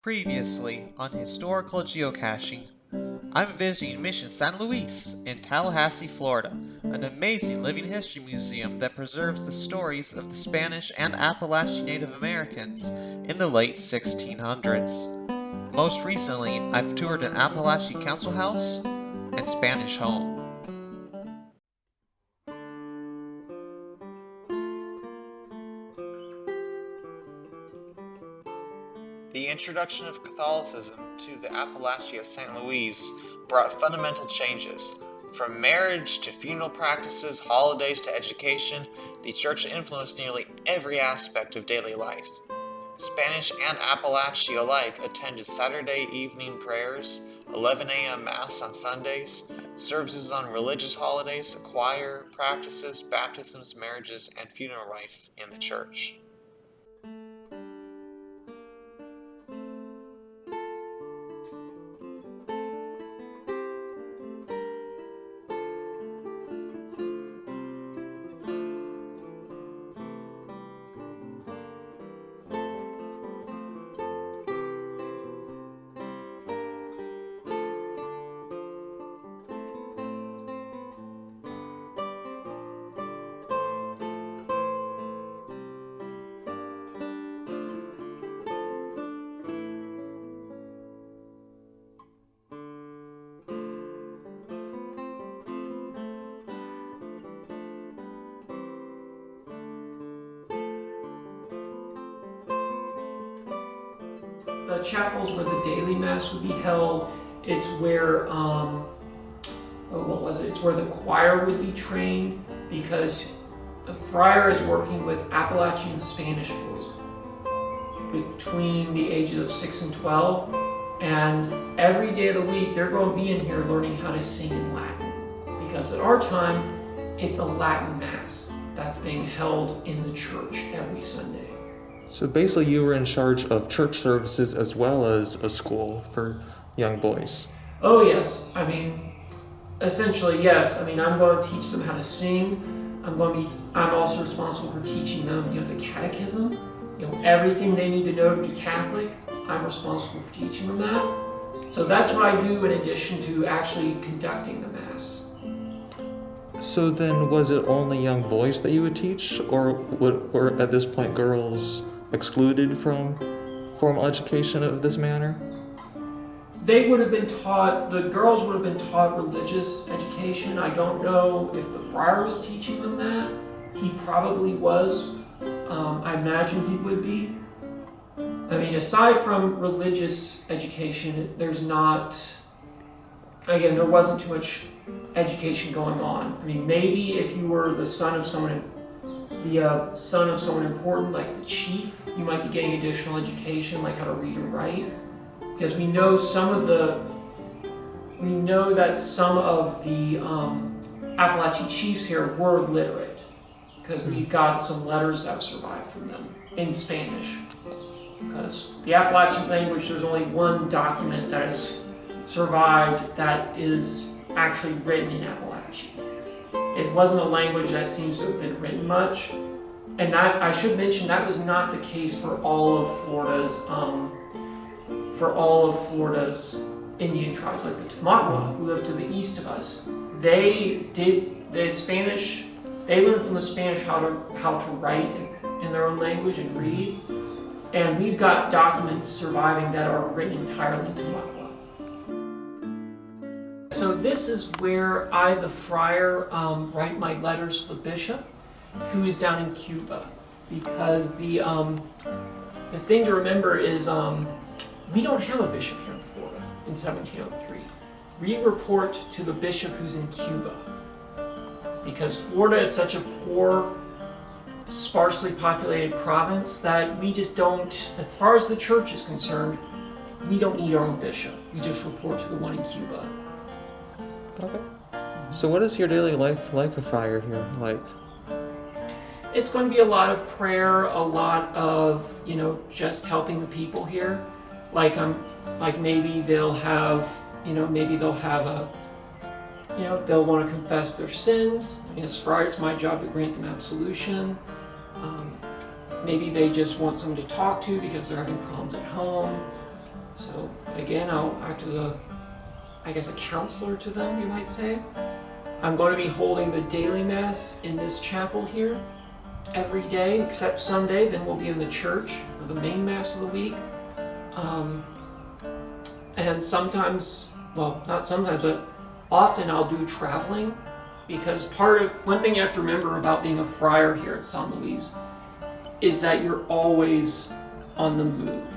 Previously on Historical Geocaching, I'm visiting Mission San Luis in Tallahassee, Florida, an amazing living history museum that preserves the stories of the Spanish and Appalachian Native Americans in the late 1600s. Most recently, I've toured an Appalachian council house and Spanish home. The introduction of Catholicism to the Appalachia St. Louis brought fundamental changes. From marriage to funeral practices, holidays to education, the church influenced nearly every aspect of daily life. Spanish and Appalachia alike attended Saturday evening prayers, 11 a.m. Mass on Sundays, services on religious holidays, choir practices, baptisms, marriages, and funeral rites in the church. The chapels where the daily mass would be held. It's where, It's where the choir would be trained, because the friar is working with Appalachian Spanish boys between the ages of 6 and 12, and every day of the week they're going to be in here learning how to sing in Latin, because at our time it's a Latin mass that's being held in the church every Sunday. So basically you were in charge of church services as well as a school for young boys. Oh yes, essentially yes. I'm going to teach them how to sing. I'm also responsible for teaching them, the catechism, everything they need to know to be Catholic. I'm responsible for teaching them that. So that's what I do in addition to actually conducting the Mass. So then was it only young boys that you would teach, or were at this point girls excluded from formal education of this manner? They would have been taught, the girls would have been taught religious education. I don't know if the friar was teaching them that. He probably was. I imagine he would be. Aside from religious education, there wasn't too much education going on. Maybe if you were the son of someone important, like the chief, you might be getting additional education, like how to read and write. Because we know that some of the Appalachian chiefs here were literate, because we've got some letters that have survived from them in Spanish. Because the Appalachian language, there's only one document that has survived that is actually written in Appalachian. It wasn't a language that seems to have been written much, and that I should mention that was not the case for all of Florida's Indian tribes, like the Tamaqua, who lived to the east of us. They learned from the Spanish how to write in their own language and read, and we've got documents surviving that are written entirely in Tamaqua. So this is where I, the friar, write my letters to the bishop, who is down in Cuba, because the thing to remember is we don't have a bishop here in Florida in 1703. We report to the bishop who's in Cuba, because Florida is such a poor, sparsely populated province that we just don't, as far as the church is concerned, we don't need our own bishop. We just report to the one in Cuba. Okay. So what is your daily life like a friar here like? It's going to be a lot of prayer, a lot of, just helping the people here. Maybe they'll want to confess their sins. As friar, it's my job to grant them absolution. Maybe they just want someone to talk to because they're having problems at home. Again, I'll act as a counselor to them, you might say. I'm going to be holding the daily mass in this chapel here every day except Sunday. Then we'll be in the church for the main mass of the week. And sometimes, well, not sometimes, but often I'll do traveling, because one thing you have to remember about being a friar here at San Luis is that you're always on the move.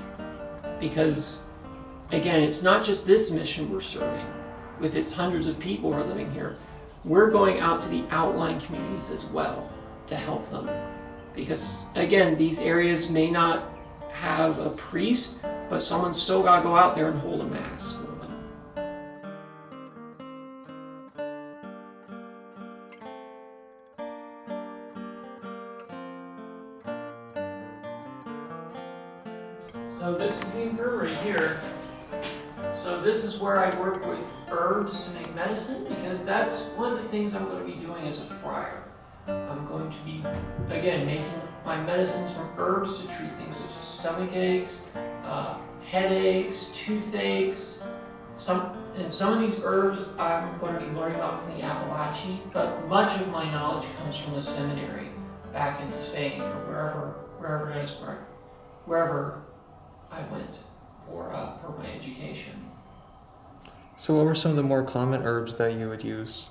Because, again, it's not just this mission we're serving with its hundreds of people who are living here. We're going out to the outlying communities as well to help them. Because, again, these areas may not have a priest, but someone's still got to go out there and hold a mass for them. So this is the infirmary here. So this is where I work with herbs to make medicine, because that's one of the things I'm going to be doing as a friar. I'm going to be, again, making my medicines from herbs to treat things such as stomach aches, headaches, toothaches. Some of these herbs I'm going to be learning about from the Appalachia, but much of my knowledge comes from the seminary back in Spain, or wherever I went for my education. So what were some of the more common herbs that you would use?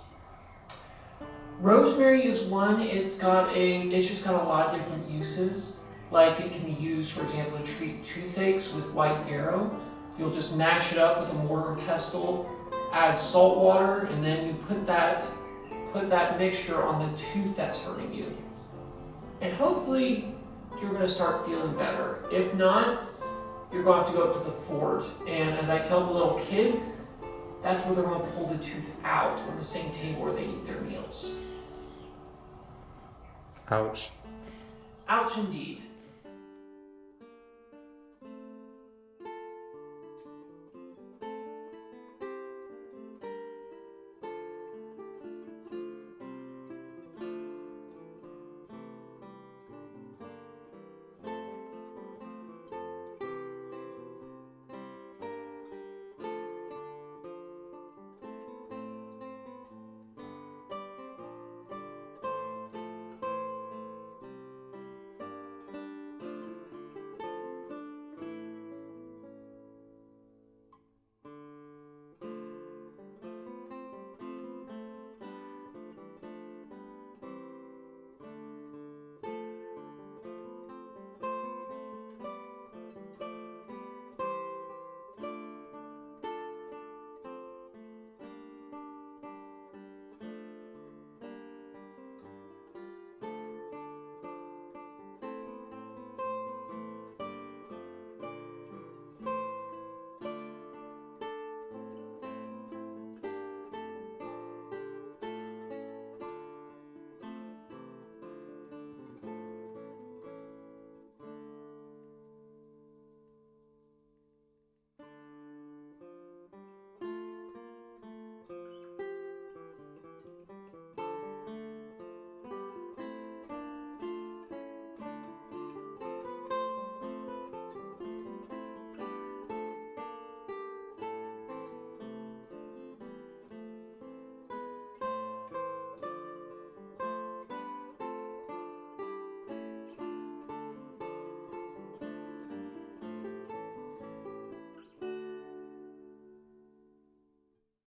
Rosemary is one. It's just got a lot of different uses. Like, it can be used, for example, to treat toothaches with white yarrow. You'll just mash it up with a mortar and pestle, add salt water, and then you put that mixture on the tooth that's hurting you. And hopefully you're going to start feeling better. If not, you're going to have to go up to the fort. And as I tell the little kids, that's where they're going to pull the tooth out on the same table where they eat their meals. Ouch. Ouch indeed.